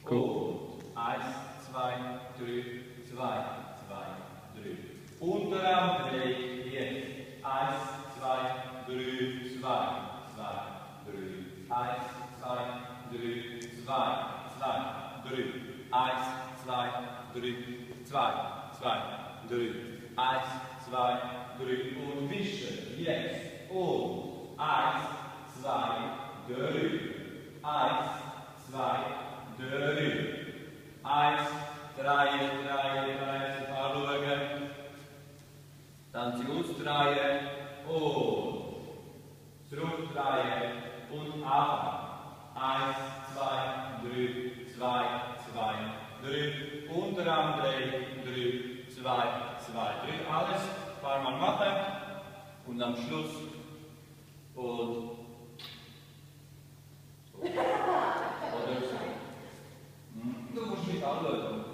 Und 1, 2, 3, 2, 2, 3. Unterarm dreht jetzt. 1, 2, 3, 2, 2, 3. 1, 2, 3, 2, 2, 3. 1, 2, 3, 2, 2, 3. 1, 2, 3 und wischen. Jetzt. Und 1, 2, 3. 1, 2, 3. 1, 3, 3, anschauen. Dann sie ausdrehen und zurückdrehen und anfangen. 1, 2, 3, 2, 2, 3. Unterarm drehen. 3, 2, 2, 3. Alles ein paar Mal machen und am Schluss und so. Oder so. Du musst mich anschauen.